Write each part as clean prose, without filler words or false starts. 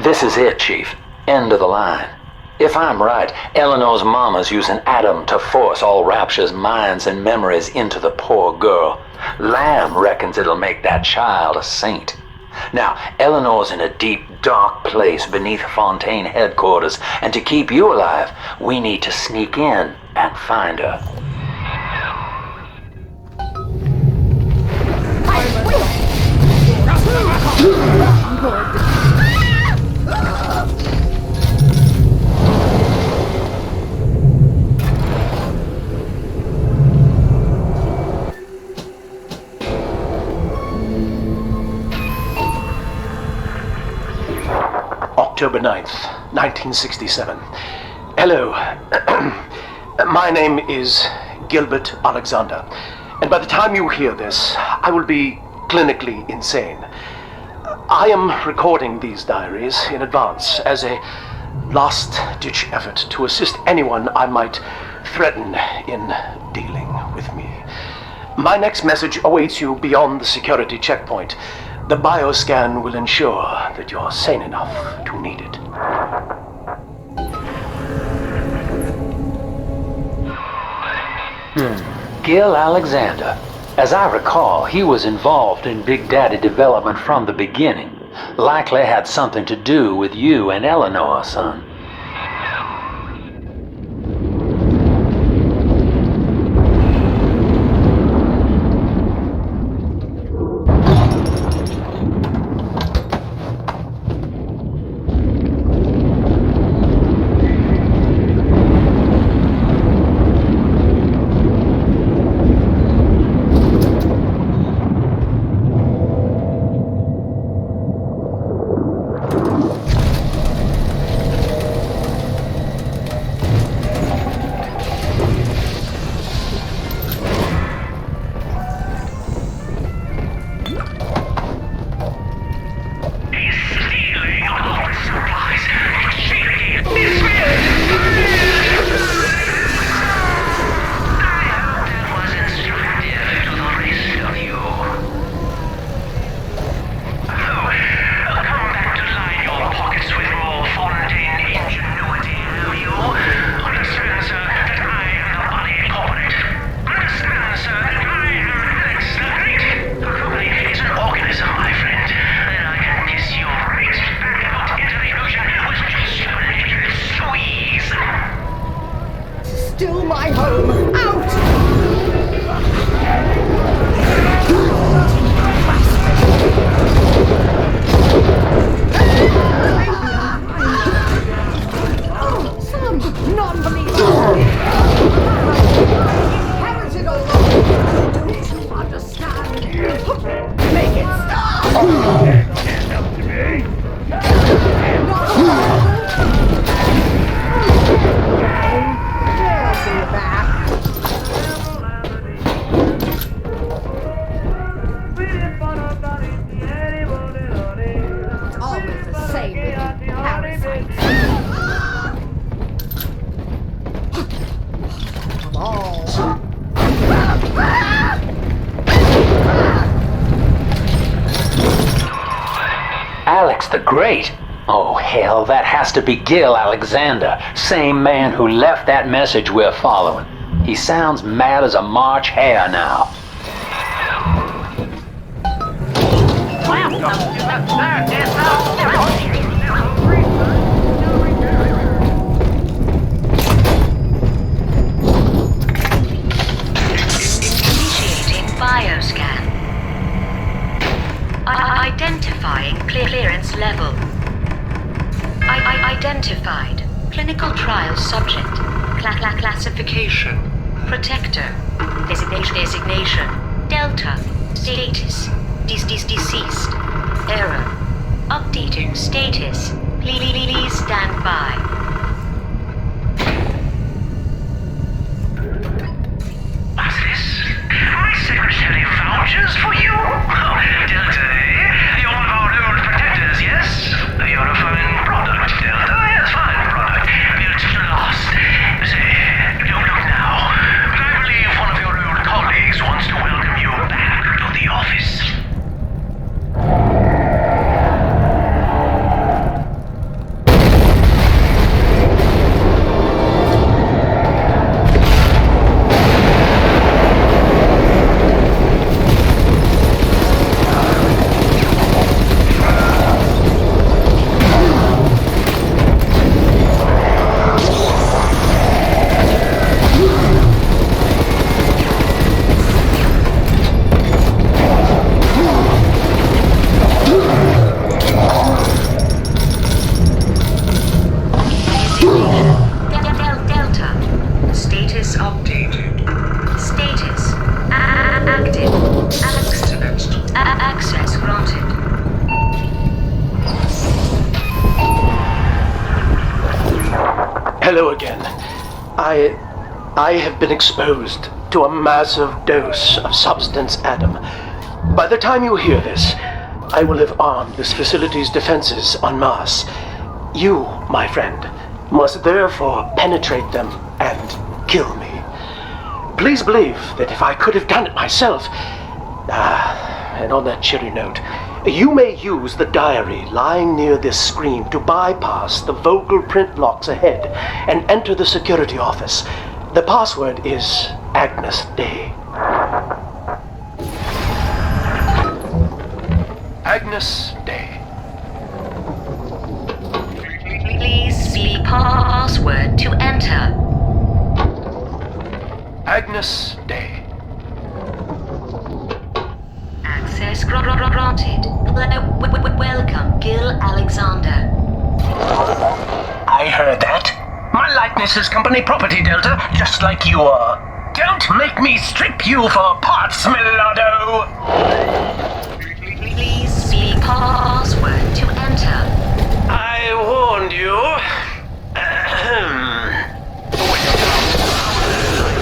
This is it, Chief. End of the line. If I'm right, Eleanor's mama's using Adam to force all Rapture's minds and memories into the poor girl. Lamb reckons it'll make that child a saint. Now, Eleanor's in a deep, dark place beneath Fontaine headquarters, and to keep you alive, we need to sneak in and find her. October 9th, 1967. Hello. My name is Gilbert Alexander, and by the time you hear this, I will be clinically insane. I am recording these diaries in advance as a last-ditch effort to assist anyone I might threaten in dealing with me. My next message awaits you beyond the security checkpoint. The bioscan will ensure that you're sane enough to need it. Gil Alexander. As I recall, he was involved in Big Daddy development from the beginning. Likely had something to do with you and Eleanor, son. Still my home! Out! Some non-believers! Inherited all of don't you understand? Make it stop! Stand up to me! Always the same with you parasites. Come on. Alex the Great? Oh, hell, that has to be Gil Alexander, same man who left that message we're following. He sounds mad as a March hare now. Initiating bioscan. Identifying clearance level. Identified. Clinical trial subject. Classification. Protector. Designation. Delta. Status. Deceased. Error. Updating status. Please stand by. What's this? My secretary vouchers for you? Delta, eh? You're one of our old protectors, yes? You're a fine product, Delta. Yes, fine product. Built to last. Say, don't look now, but I believe one of your old colleagues wants to welcome you back to the office. Hello again. I have been exposed to a massive dose of substance Adam. By the time you hear this, I will have armed this facility's defenses en masse. You, my friend, must therefore penetrate them and kill me. Please believe that if I could have done it myself... and on that cheery note, you may use the diary lying near this screen to bypass the vocal print locks ahead and enter the security office. The password is Agnes Day. Agnes Day. Please see password to enter. Agnes Day. Access granted. Welcome, Gil Alexander. I heard that. My likeness is company property, Delta, just like you are. Don't make me strip you for parts, Millardo! Please see password to enter. I warned you.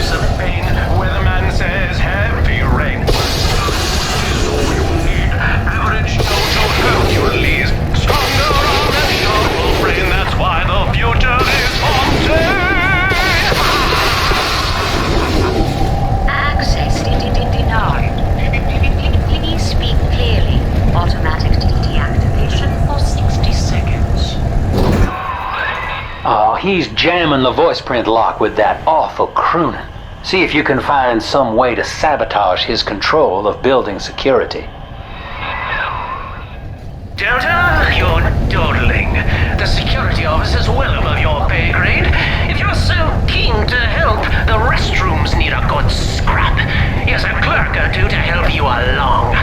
Some pain, weatherman says heavy rain. Is all you need. Average total Hercules. Stronger arm and sharper brain. That's why the future is Fontaine. Access denied. Please speak clearly. Automatic deactivation for 60 seconds. Oh, he's jamming the voice print lock with that awful crooning. See if you can find some way to sabotage his control of building security. Delta, you're dawdling. The security office is well above your pay grade. If you're so keen to help, the restrooms need a good scrap. Yes, a clerk or two to help you along.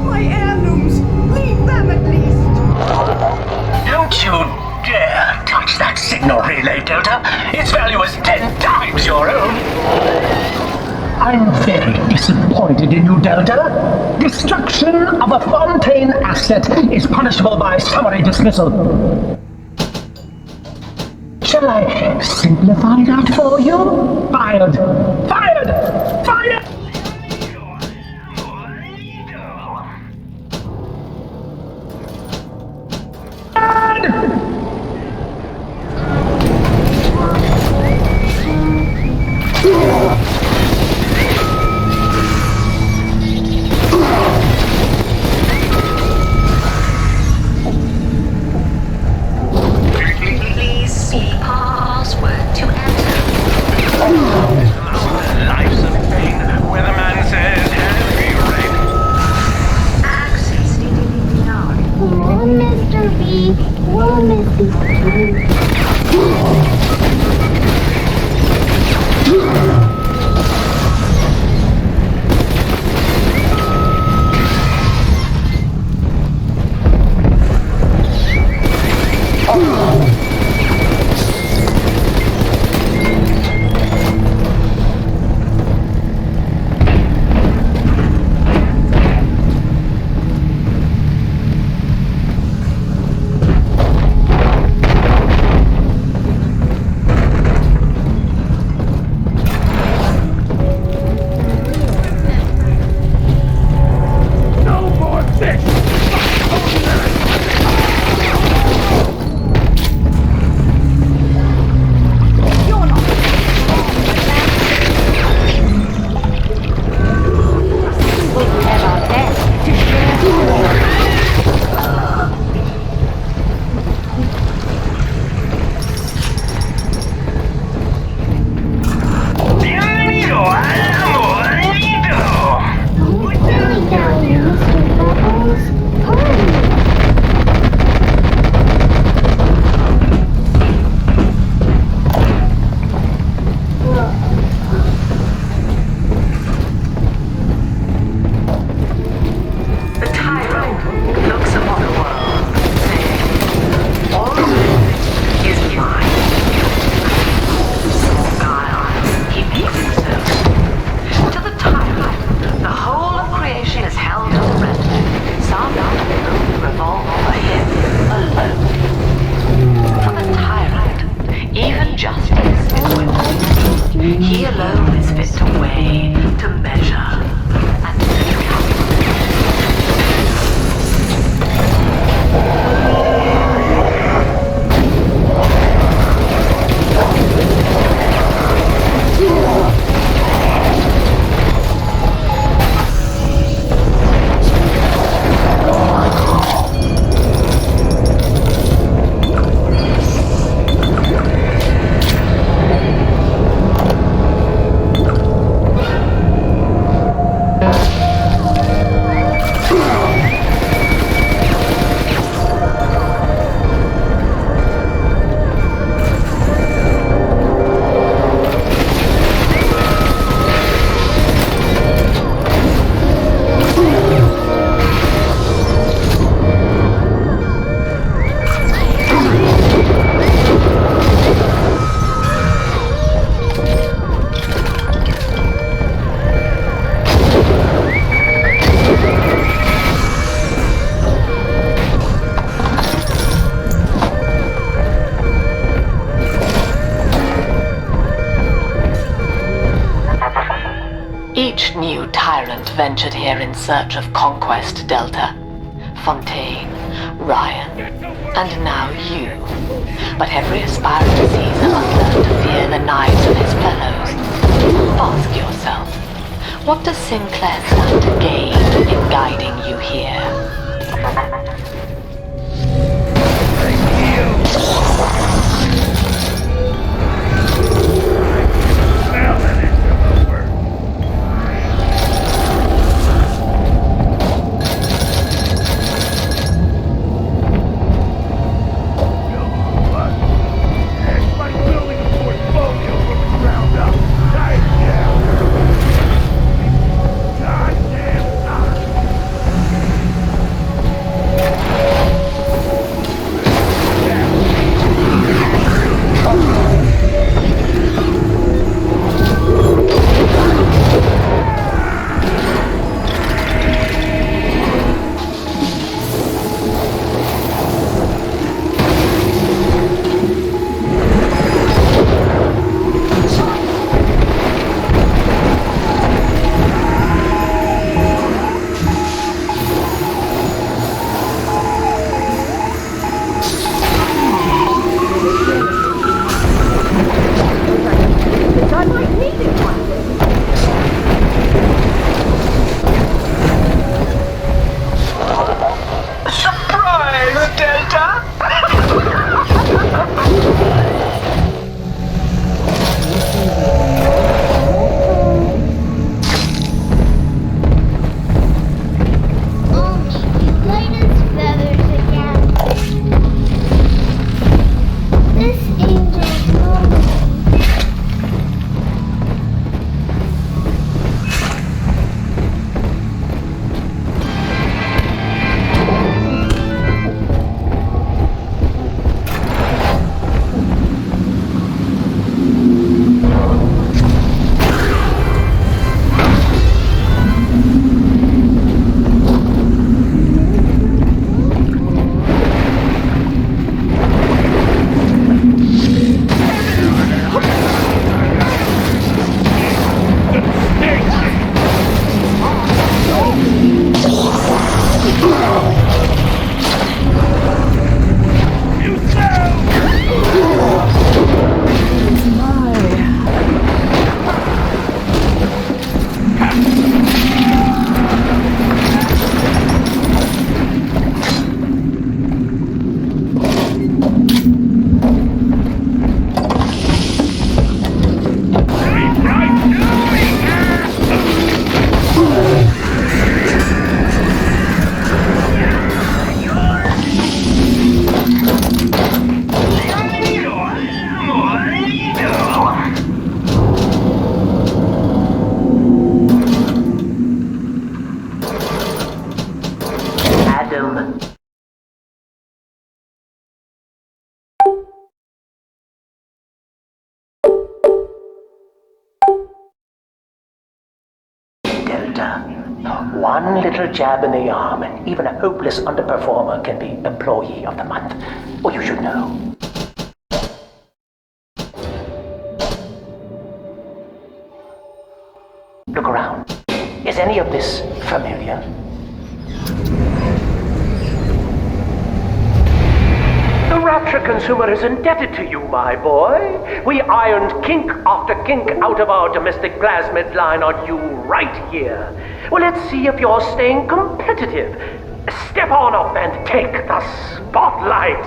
My heirlooms! Leave them at least! Don't you dare touch that signal relay, Delta. Its value is 10 times your own. I'm very disappointed in you, Delta. Destruction of a Fontaine asset is punishable by summary dismissal. Shall I simplify that for you? Fired! Fired! Fired! Please see password to enter. Life's a pain. Weatherman says heavy rain. Access denied. Oh, Mr. B. Oh, Mrs. ventured here in search of conquest, Delta. Fontaine, Ryan, and now you. But every aspiring Caesar must learn to fear the knives of his fellows. Ask yourself, what does Sinclair stand to gain in guiding you here? One little jab in the arm, and even a hopeless underperformer can be Employee of the Month. Or you should know. Look around. Is any of this familiar? The Rapture consumer is indebted to you, my boy. We ironed kink after kink out of our domestic plasmid line on you right here. Well, let's see if you're staying competitive. Step on up and take the spotlight.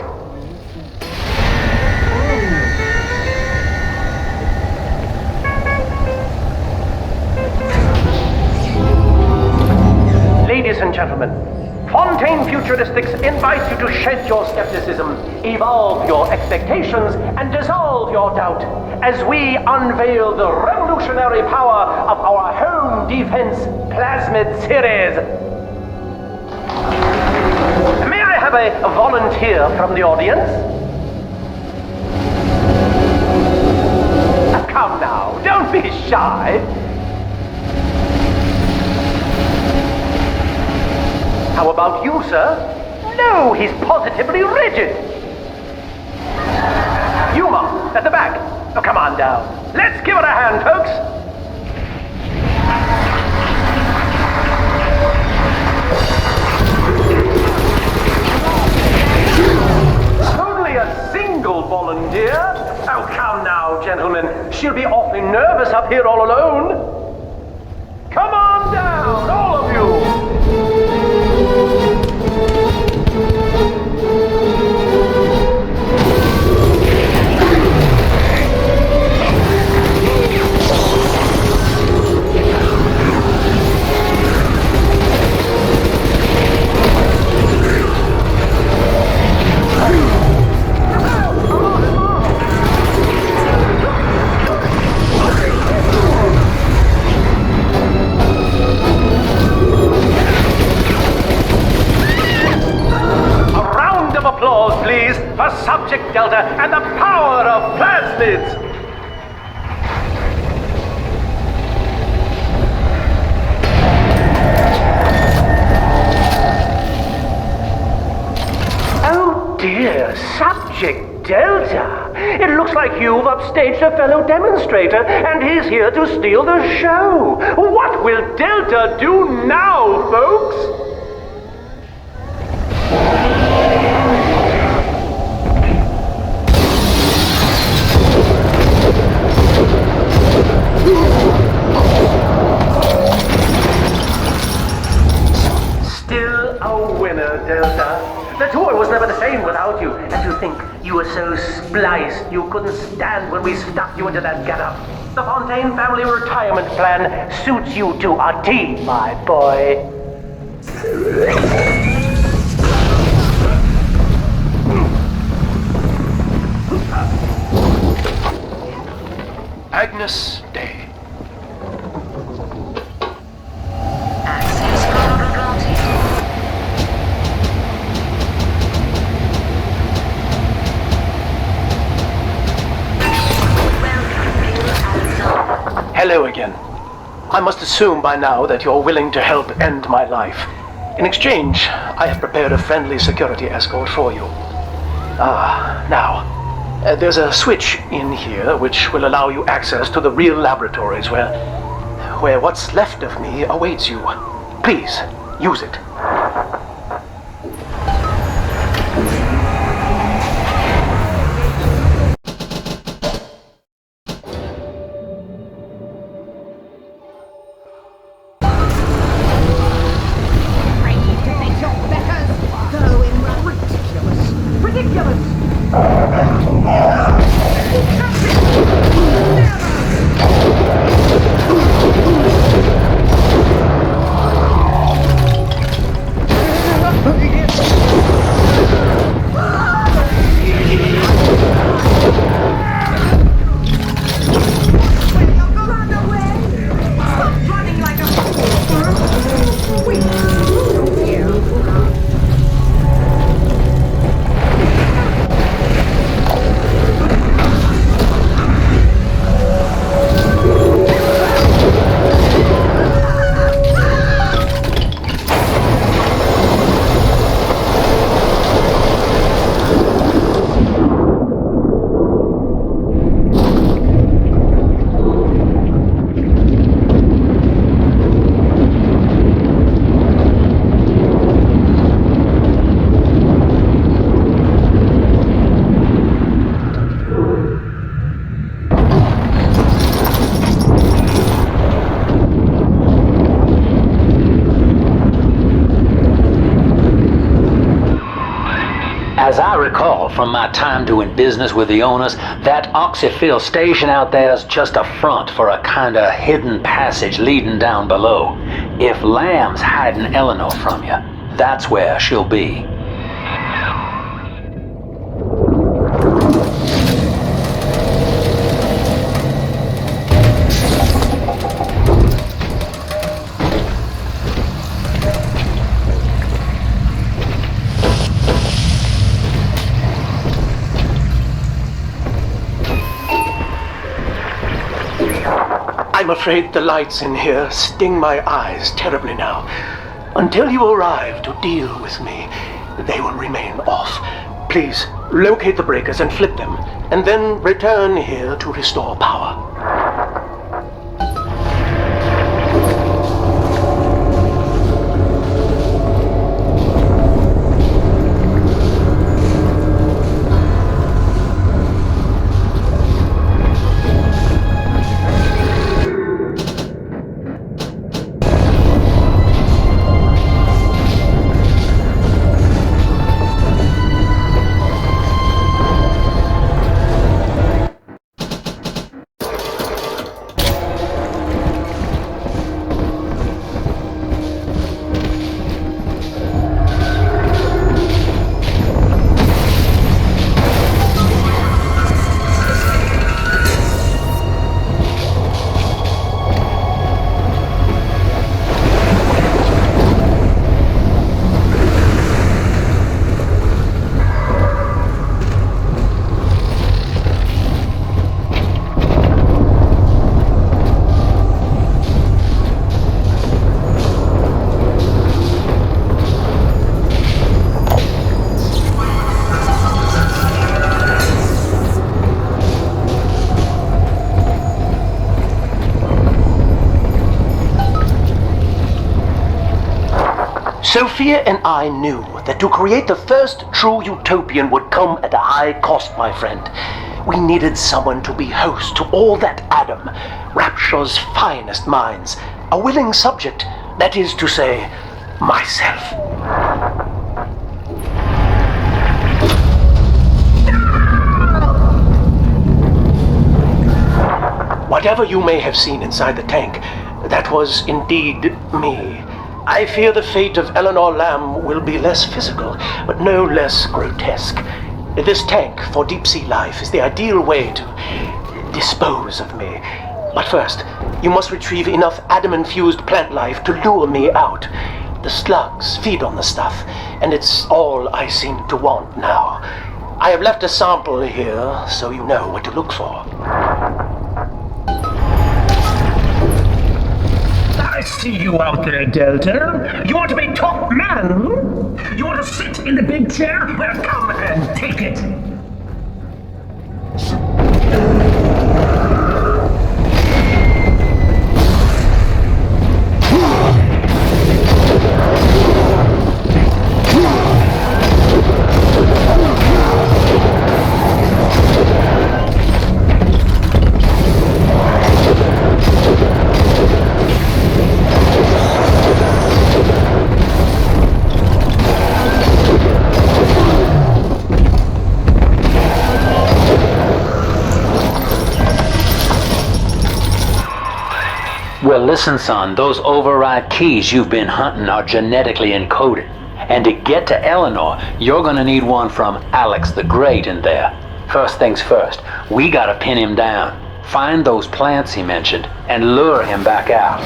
Ladies and gentlemen, Fontaine Futuristics invites you to shed your skepticism, evolve your expectations, and dissolve your doubt as we unveil the revolutionary power of our home defense Plasmid series. May I have a volunteer from the audience? Come now, don't be shy. How about you, sir? No, he's positively rigid. Yuma, at the back. Oh, come on down. Let's give it a hand, folks. gentlemen. She'll be awfully nervous up here all alone. Come on down, all of you! Applause, please, for Subject Delta and the power of Plasmid! Oh dear, Subject Delta! It looks like you've upstaged a fellow demonstrator, and he's here to steal the show! What will Delta do now, folks? Still a winner, Delta. The tour was never the same without you. And to think you were so spliced you couldn't stand when we stuffed you into that getup. The Fontaine family retirement plan suits you to a T, my boy. Agnes Day. Access granted. Welcome, Gilbert Alexander. Hello again. I must assume by now that you're willing to help end my life. In exchange, I have prepared a friendly security escort for you. There's a switch in here which will allow you access to the real laboratories where what's left of me awaits you. Please, use it. As I recall from my time doing business with the owners, that oxyfill station out there is just a front for a kinda hidden passage leading down below. If Lamb's hiding Eleanor from you, that's where she'll be. I'm afraid the lights in here sting my eyes terribly now. Until you arrive to deal with me, they will remain off. Please, locate the breakers and flip them, and then return here to restore power. Sofia and I knew that to create the first true utopian would come at a high cost, my friend. We needed someone to be host to all that Adam, Rapture's finest minds, a willing subject, that is to say, myself. Whatever you may have seen inside the tank, that was indeed me. I fear the fate of Eleanor Lamb will be less physical, but no less grotesque. This tank for deep-sea life is the ideal way to dispose of me. But first, you must retrieve enough Adam-infused plant life to lure me out. The slugs feed on the stuff, and it's all I seem to want now. I have left a sample here, so you know what to look for. I see you out there, Delta. You want to be top man? You want to sit in the big chair? Well, come and take it. Well, listen, son, those override keys you've been hunting are genetically encoded. And to get to Eleanor, you're gonna need one from Alex the Great in there. First things first, we gotta pin him down. Find those plants he mentioned, and lure him back out.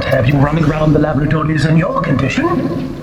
Have you running around the laboratories in your condition?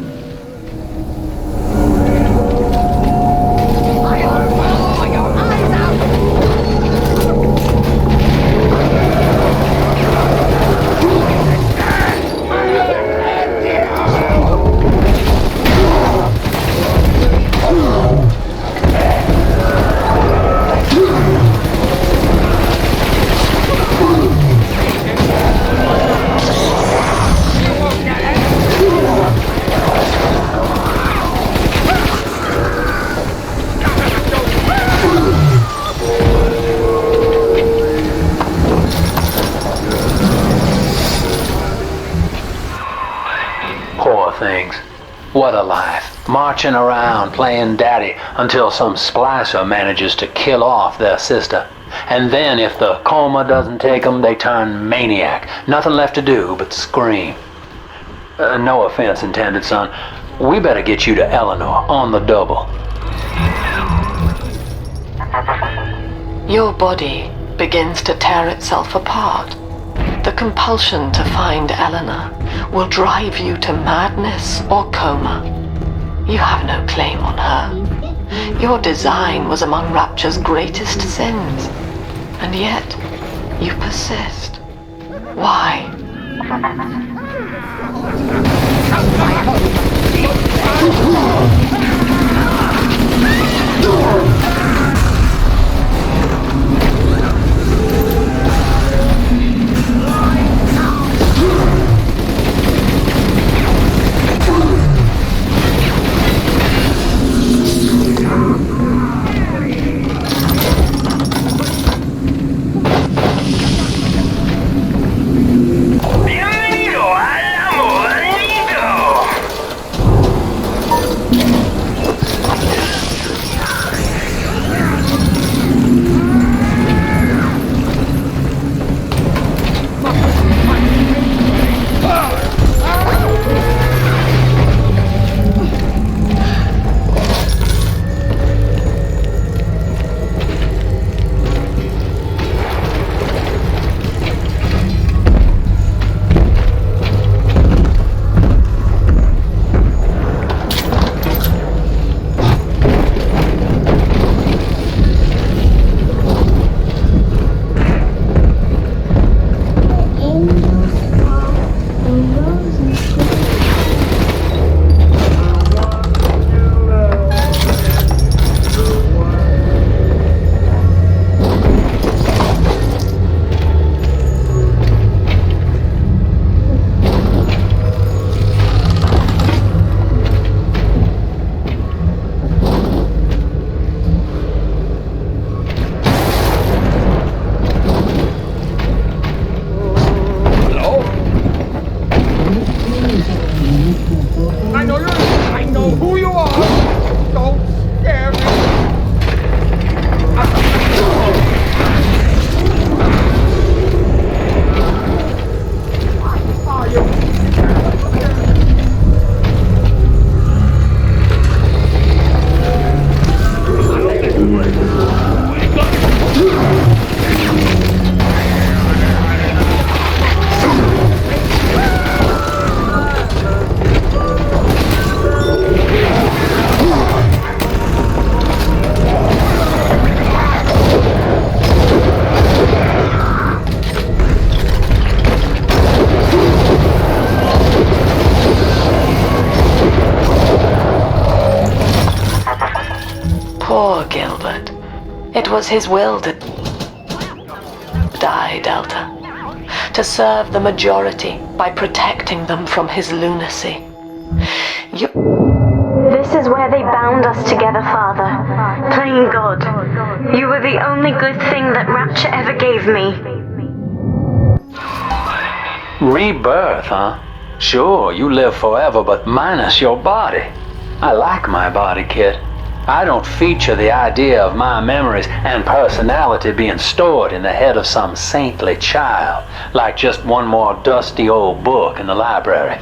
Things. What a life. Marching around, playing daddy, until some splicer manages to kill off their sister. And then if the coma doesn't take them, they turn maniac. Nothing left to do but scream. No offense intended, son. We better get you to Eleanor on the double. Your body begins to tear itself apart. The compulsion to find Eleanor will drive you to madness or coma. You have no claim on her. Your design was among Rapture's greatest sins, and yet you persist. Why? Poor Gilbert. It was his will to die, Delta. To serve the majority by protecting them from his lunacy. This is where they bound us together, Father. Playing God. You were the only good thing that Rapture ever gave me. Rebirth, huh? Sure, you live forever, but minus your body. I like my body, kid. I don't feature the idea of my memories and personality being stored in the head of some saintly child, like just one more dusty old book in the library.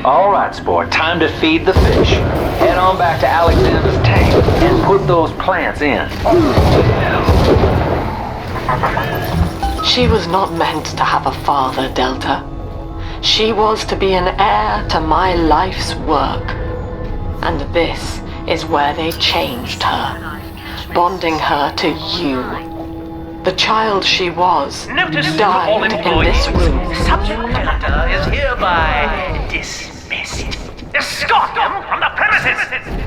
All right, sport, time to feed the fish. Head on back to Alexander's tank and put those plants in. She was not meant to have a father, Delta. She was to be an heir to my life's work. And this is where they changed her, bonding her to you. The child she was died in this room. Subject Delta is hereby dismissed. Escort them from the premises!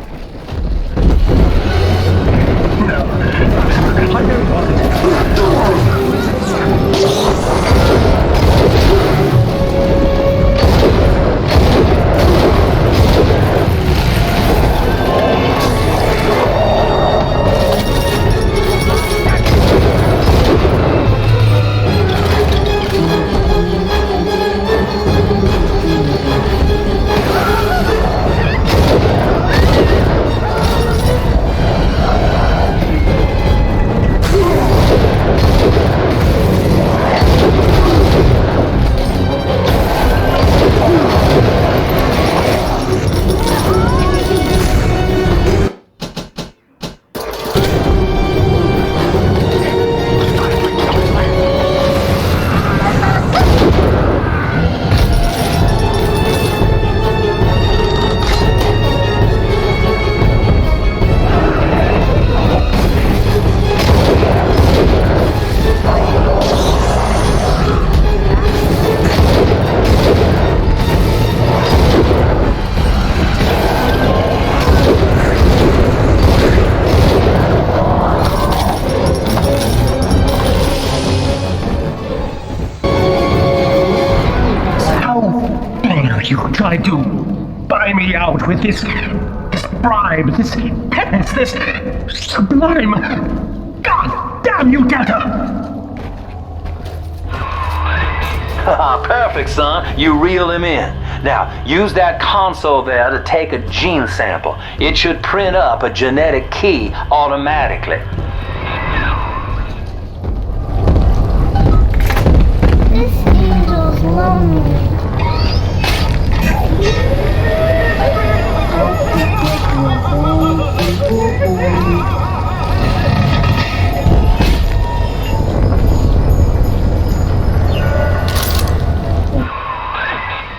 Tried to buy me out with this bribe, this penance, this sublime... God damn you, Delta! Perfect, son. You reel him in. Now, use that console there to take a gene sample. It should print up a genetic key automatically. This angel's lonely.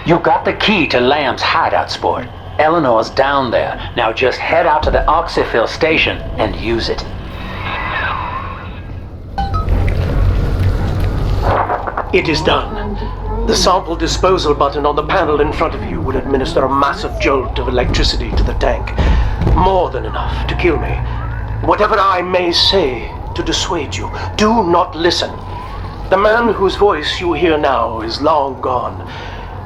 You got the key to Lamb's hideout, sport. Eleanor's down there. Now just head out to the oxyfill station and use it. It is done. The sample disposal button on the panel in front of you will administer a massive jolt of electricity to the tank. More than enough to kill me. Whatever I may say to dissuade you, do not listen. The man whose voice you hear now is long gone.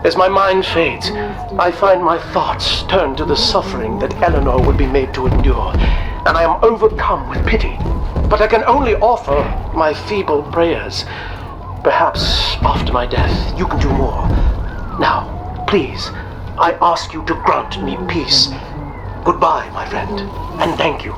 As my mind fades, I find my thoughts turn to the suffering that Eleanor would be made to endure, and I am overcome with pity. But I can only offer my feeble prayers. Perhaps after my death, you can do more. Now, please, I ask you to grant me peace. Goodbye, my friend, and thank you.